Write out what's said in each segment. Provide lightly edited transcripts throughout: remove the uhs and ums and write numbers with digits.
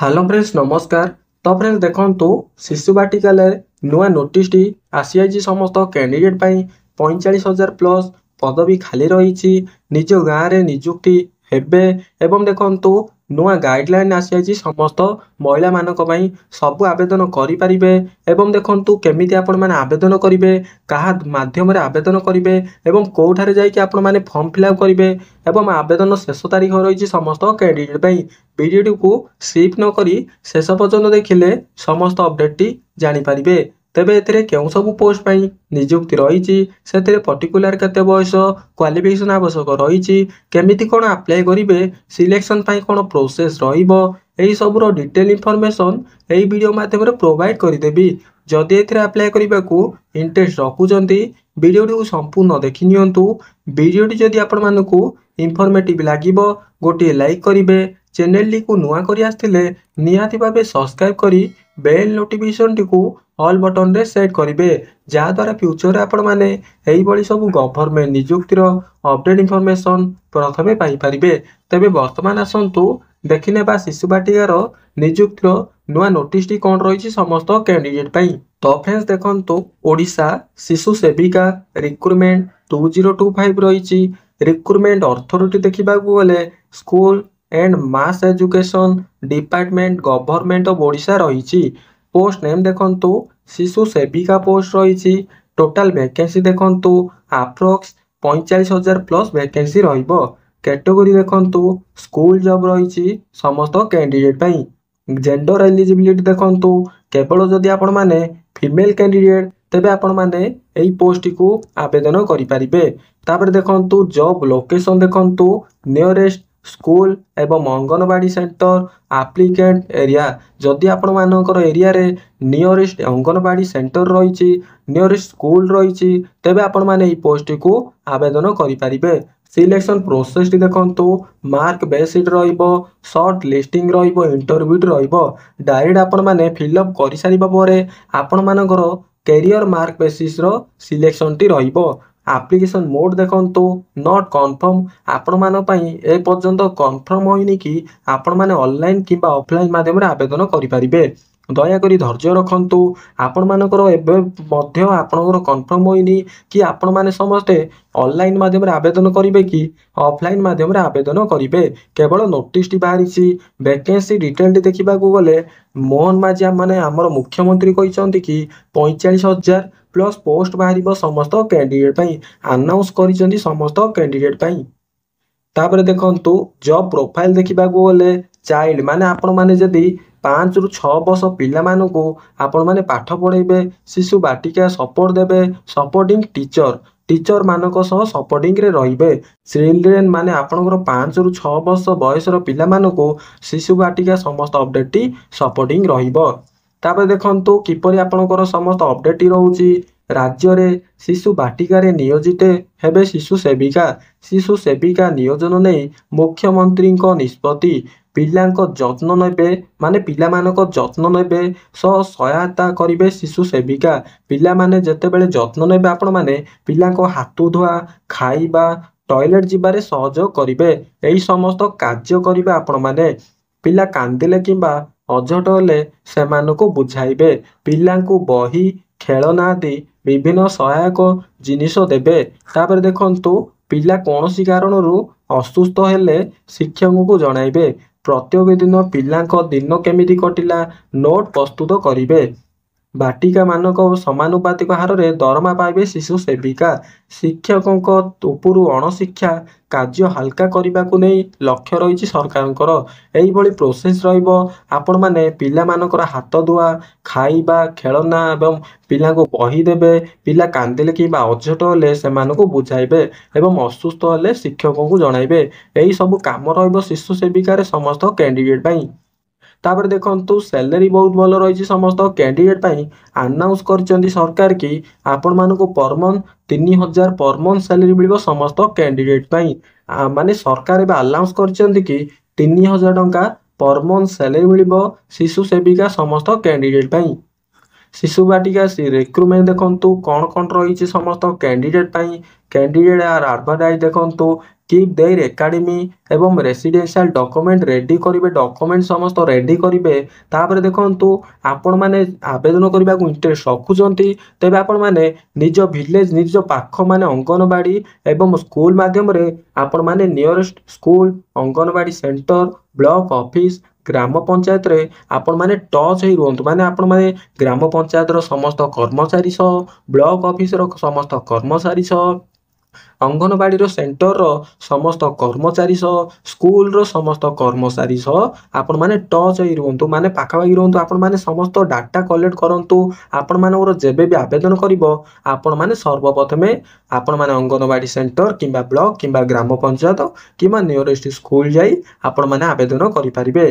Hello friends नमस्कार। तो friends देखंतु शिशु बाटिकाले नुआ नोटिस टी आसी आइछि समस्त कैंडिडेट पई 45,000 प्लस पदवी खाली रही निज गाँव रे नियुक्ति हेबे एवं देखंतु नुआ गाइडलाइन आसी आइछि समस्त महिला मानक पई सब आवेदन करि परिबे एवं देखंतु केमिति आपण माने आवेदन करिवे कहा माध्यम रे आवेदन करिवे एवं कोठारे जाई कि आपण माने फॉर्म फिलअप करिवे एवं आवेदन शेष तारीख रही समस्त कैंडिडेट पई वीडियो को स्किप न करी शेष पर्यंत देखिले समस्त अपडेट टी जानि परिबे। तेबे एथिरे केउ सब पोस्ट पई नियुक्ति रही से पर्टिकुलर केते बयस क्वालिफिकेशन आवश्यक रही केमिति कोन अप्लाई करिवे सिलेक्शन पई कोन प्रोसेस रहिबो एही सबरो डिटेल इन्फॉर्मेशन एही वीडियो माध्यम रे प्रोवाइड करि देबी। जदि एथिरे अप्लाई करिबा को इंटरेस्ट रखुचंती वीडियो को संपूर्ण देखि नियंतु। वीडियो टी जदि आपण मानकू इन्फॉर्मेटिव लागिबो गोटे लाइक करिवे चैनल को नुआ करी आस्थिले निहाती भाबे सब्सक्राइब करी बेल नोटिफिकेशन टी को ऑल बटन रे सेट करिवे जा द्वारा फ्यूचर आपण माने एही बळी सब गवर्नमेंट नियुक्तिर अपडेट इन्फॉर्मेशन प्रथमे पाई परिबे। तबे वर्तमान आसंतु देखिने बा शिशु बाटिकार नियुक्तिर नुआ नोटिस टी कोन रहिछि समस्त कैंडिडेट पई। तो फ्रेंड्स देखंतु ओडिशा शिशु सेविका रिक्रूटमेंट 2025 रहिछि। रिक्रूटमेंट अथॉरिटी देखिबा गले school and mass education department government of Odisha रही। पोस्ट नेम देखंतु शिशु सेविका पोस्ट रही। टोटल वैकेंसी देखंतु अप्रोक्स 45,000 प्लस वैकेंसी रहिबो। कैटेगरी देखंतु स्कूल जॉब रही समस्त कैंडिडेट पई। जेंडर एलिजिबिलिटी देखंतु केवल जदि आपण माने फीमेल कैंडिडेट तेबे आपण माने एई पोस्ट को आवेदन करि परिबे। तापर देखंतु जॉब लोकेशन देखंतु नियरेस्ट स्कूल एवं अंगनवाड़ी सेंटर एप्लिकेंट एरिया जदि आपण मानकर एरिया रे नियरेस्ट अंगनवाड़ी सेंटर रही नियरेस्ट स्कूल रही तेबे आपण माने ई पोस्ट को आवेदन करि परिबे। सिलेक्शन प्रोसेस टी देखंतु मार्क बेसिड रहिबो शॉर्ट लिस्टिंग रहिबो इंटरव्यू रहिबो डायरेक्ट आपण माने फिलअप करि सारिबा परे आपण मानकर कैरियर मार्क बेसिस रो सिलेक्शन टी रहिबो। एप्लिकेशन मोड देखंतु नॉट कन्फर्म आपण मान पई ए पर्यंत कन्फर्म होइनी कि आपण माने ऑनलाइन किबा ऑफलाइन माध्यम रे आवेदन करि परिबे। दया करी धैर्य रखंतु आपण मानकर एबे मध्य आपनकर कन्फर्म होइनी कि आपण माने समस्ते ऑनलाइन माध्यम रे आवेदन करिवे कि ऑफलाइन माध्यम रे आवेदन करिवे। केवल नोटिस टी बाहरिछि वैकेंसी डिटेल टी देखिबा को गले मोहन माझी माने हमर मुख्यमंत्री कहिसंती कि 45,000 प्लस पोस्ट बाहरिबो समस्त कैंडिडेट पई अनाउंस करिसंती समस्त कैंडिडेट पई। तापर देखंतु जॉब प्रोफाइल देखिबा को गले चाइल्ड माने आपण माने जदी 5 रु 6 वर्ष पिला मानकू आपण माने पाठ पढाइबे शिशु बाटिका सपोर्ट देबे सपोर्टिंग टीचर मानक सह सपोर्टिंग रे रहिबे। चिल्ड्रेन माने आपनकर 5 रु 6 वर्ष बयसर पिला मानकू शिशु बाटिका समस्त अपडेट टी सपोर्टिंग रहिबो। तापर देखंतु किपरि आपनकर समस्त अपडेट टी रहउची राज्य रे शिशु बाटिका रे नियोजित हेबे शिशु सेविका नियोजन नै मुख्यमंत्री को निष्पत्ति पिलांको जत्न नेबे माने पिला मानको जत्न नेबे सहायता करिवे शिशु सेविका पिला माने जते बेले जत्न नेबे आपण माने पिलांको हाथु धोआ खाइबा टॉयलेट जिबारे सहयोग करिवे एही समस्त कार्य करिवे आपण माने। पिला कांदिले किंबा अझट हेले सेमानको बुझाइबे पिलांको बही खेलना आदि विभिन्न सहायक जिनिस देबे। तापर देखंतु पिला कोनोसी कारणरू असुस्थ हेले शिक्षक को जणाइबे प्रत्येक दिन पिलांको दिन केमिति कटिला नोट प्रस्तुत करिवे। बाटिका मानक समानुपातिक हार रे दरमा पाइबे शिशु सेविका शिक्षकों उपरु अणशिक्षा कार्य हल्का करने को नहीं लक्ष्य रही सरकार एही भली प्रोसेस रहिबो। आपण माने पिला मानकर हाथ धुआ खाइबा खेलना एवं पिला को बही देबे पिला कांदिले कि अझट हेले सेमानको बुझाइबे एवं असुस्थ हेले शिक्षकों को जणाइबे एही सब काम रहिबो शिशु सेविका रे समस्त कैंडिडेट पई। तापर देखंतु सैलरी बहुत भल रही समस्त कैंडिडेट पई अनाउंस करचंदी सरकार कि आपण मानको per month 3,000 per month salary मिलिबो समस्त कैंडिडेट पई माने सरकार एबे अनाउंस करचंदी कि 3,000 टंका पर मंथ सैलरी मिलिबो शिशु सेविका समस्त कैंडिडेट पई। शिशु बाटिका रिक्रूटमेंट देखंतु कौन कौन रही समस्त कैंडिडेट कैंडिडेट आर एडवर्टाइज देखंतु कीप देयर एकाडेमी एवं रेसिडेंशियल डॉक्यूमेंट रेडी करेंगे डॉक्यूमेंट समस्त रेडी करेंगे तापर देखंतु आपण माने आवेदन करने को इंटरेस्ट रखुचंती तेबे आपण माने निज विलेज निज पाख माने अंगनवाड़ी एवं स्कूल माध्यम रे आपण माने nearest school anganwadi centre block office ग्राम पंचायत रे आपण माने टच ही रुहंतु माने आपण माने ग्राम पंचायत रो समस्त कर्मचारी सह ब्लॉक ऑफिस रो समस्त कर्मचारी सह अंगनवाड़ी सेंटर रो समस्त कर्मचारी सह स्कूल रो समस्त कर्मचारी सह आपण माने टच ही रुहंतु माने पाखापाखि रुहंतु आपण माने समस्त डाटा कलेक्ट करंतु आपण मानकर जेबे भी आवेदन करिवो आपण माने सर्वप्रथमे आपण माने अंगनवाड़ी सेंटर किंबा ब्लॉक किंबा ग्राम पंचायत किंबा नियरेस्ट स्कूल जाई आपण माने आवेदन करि परिबे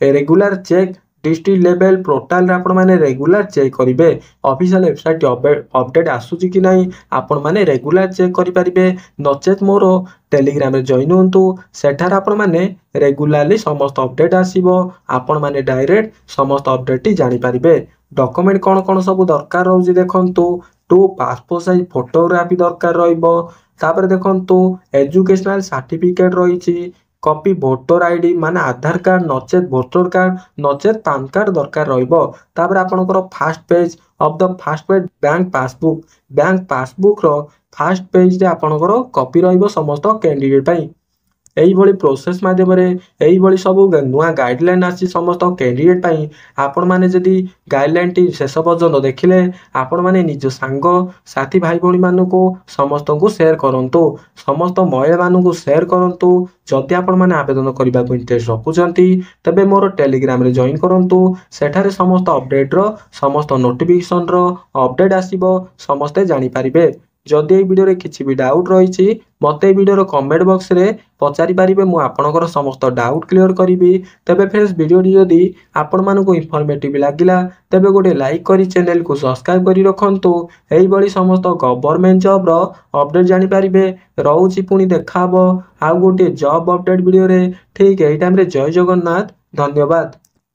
regular check district level portal रे आपण माने रेगुलर चेक करिवे ऑफिशियल वेबसाइट अपडेट आसुची कि नाही आपण माने रेगुलर चेक करि परिबे नचेत मोर टेलीग्राम रे जॉइन होंतु सेठार आपण माने रेगुलरली समस्त अपडेट आसीबो आपण माने डायरेक्ट समस्त अपडेट जानि परिबे डॉक्यूमेंट कोन कोन सब दरकार रहउजी देखंतु टू पासपोर्ट साइज फोटोग्राफी दरकार रहइबो तापर देखंतु एजुकेशनल सर्टिफिकेट रहिछि कॉपी भोटर आईडी माने आधार कार्ड नचेत भोटर कार्ड नचेत पैन कार्ड दरकार रहिबो तापर आपनकर first page of the first page bank passbook रो फास्ट पेज रे आपनकर कॉपी रहिबो समस्त कैंडिडेट पई एही भली प्रोसेस माध्यम रे एही भली सब नुआ गाइडलाइन आसी समस्त कैंडिडेट पई आपण माने जदी गाइडलाइन टी शेष पर्यंत देखिले आपण माने निज सांग साथी भाई भणी मानु को समस्त को शेयर करंतु समस्त महिला मानु को शेयर करंतु जदि आपण माने आवेदन करबा को इंटरेस्ट रखुचंती तबे मोर टेलीग्राम रे जॉइन करंतु सेठारे समस्त अपडेट रो समस्त नोटिफिकेशन रो अपडेट आसीबो समस्त जानि परिबे जदि ए वीडियो रे किछि भी डाउट रहिछि मते वीडियो रो कमेंट बॉक्स रे पचारि पारिबे मु आपनकर समस्त डाउट क्लियर करिबि तबे फ्रेंड्स वीडियो जदि आपण मानको इन्फॉर्मेटिव लागिला तबे गोटे लाइक करी चैनल को सब्सक्राइब करी रखंतु एही बळी समस्त गवर्नमेंट जॉब रो अपडेट जानि पारिबे रहउछि पुनी देखाबो आ गोटे जॉब अपडेट वीडियो रे ठीक एही टाइम रे जय जगन्नाथ धन्यवाद।